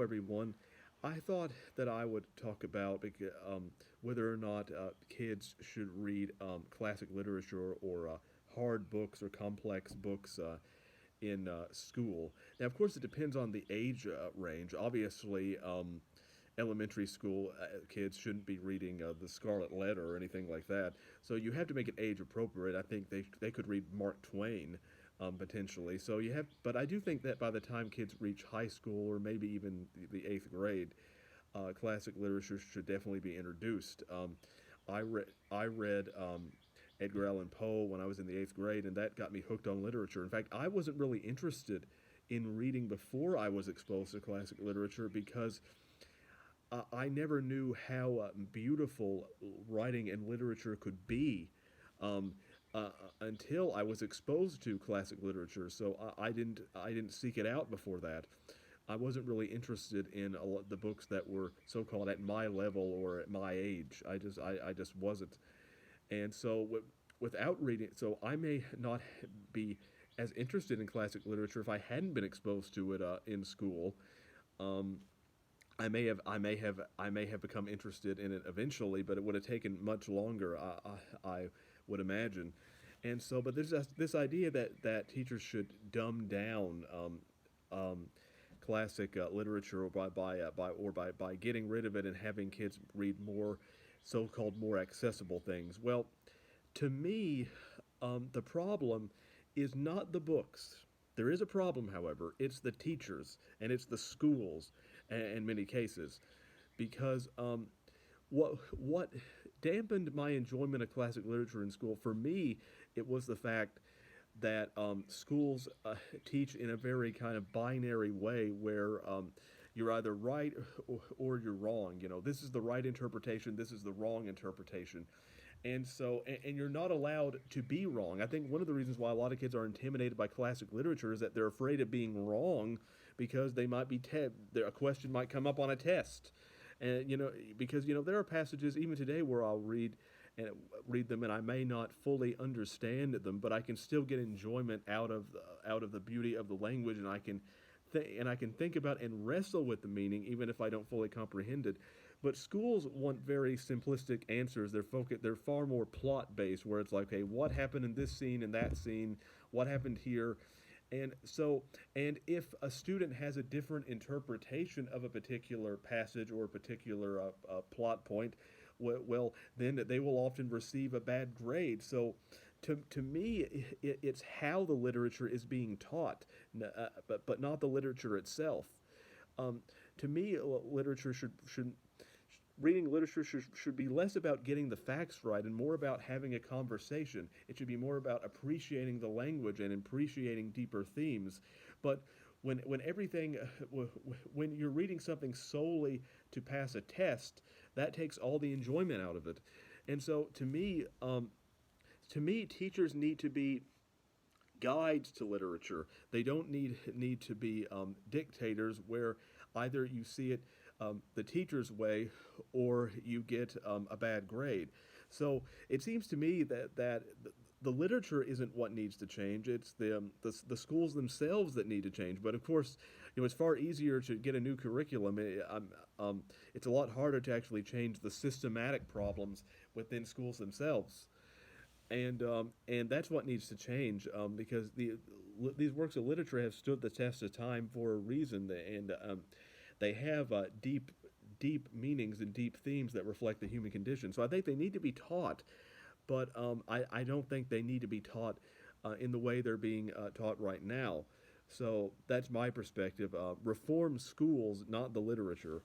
everyone. I thought that I would talk about whether or not kids should read classic literature or hard books or complex books in school. Now, of course, it depends on the age range. Obviously, elementary school kids shouldn't be reading the Scarlet Letter or anything like that. So you have to make it age appropriate. I think they could read Mark Twain potentially. So you have, but I do think that by the time kids reach high school or maybe even the eighth grade, classic literature should definitely be introduced. I read Edgar Allan Poe when I was in the eighth grade, and that got me hooked on literature. In fact, I wasn't really interested in reading before I was exposed to classic literature because I never knew how beautiful writing and literature could be um, until I was exposed to classic literature. So I didn't seek it out before that. I wasn't really interested in a lot the books that were so called at my level or at my age. I just wasn't. And so without reading, so I may not be as interested in classic literature if I hadn't been exposed to it in school. Um, I may have become interested in it eventually, but it would have taken much longer. I would imagine, and so but there's this idea that teachers should dumb down um, classic literature by getting rid of it and having kids read more so-called more accessible things. Well, to me, the problem is not the books. There is a problem, however. It's the teachers and it's the schools, in many cases, because what dampened my enjoyment of classic literature in school for me, it was the fact that schools teach in a very kind of binary way where you're either right or you're wrong. You know, this is the right interpretation, this is the wrong interpretation. And you're not allowed to be wrong. I think one of the reasons why a lot of kids are intimidated by classic literature is that they're afraid of being wrong because they might be a question might come up on a test. And because there are passages even today where I'll and read them and I may not fully understand them, but I can still get enjoyment out of the beauty of the language, and I can think about and wrestle with the meaning even if I don't fully comprehend it. But schools want very simplistic answers. They're far more plot based, where it's like, okay, what happened in this scene and that scene? What happened here? And if a student has a different interpretation of a particular passage or a particular plot point, well, then they will often receive a bad grade. So, to me, it's how the literature is being taught, but not the literature itself. Um, to me, literature should reading literature should be less about getting the facts right and more about having a conversation. It should be more about appreciating the language and appreciating deeper themes. But when everything when you're reading something solely to pass a test, that takes all the enjoyment out of it. And so to me, teachers need to be guides to literature. They don't need to be dictators where either you see it the teacher's way or you get a bad grade. So it seems to me that the literature isn't what needs to change. It's the schools themselves that need to change. But of course, it's far easier to get a new curriculum. It's a lot harder to actually change the systematic problems within schools themselves, and that's what needs to change because these works of literature have stood the test of time for a reason, and they have deep meanings and deep themes that reflect the human condition. So I think they need to be taught, but I don't think they need to be taught in the way they're being taught right now. So that's my perspective. Reform schools, not the literature.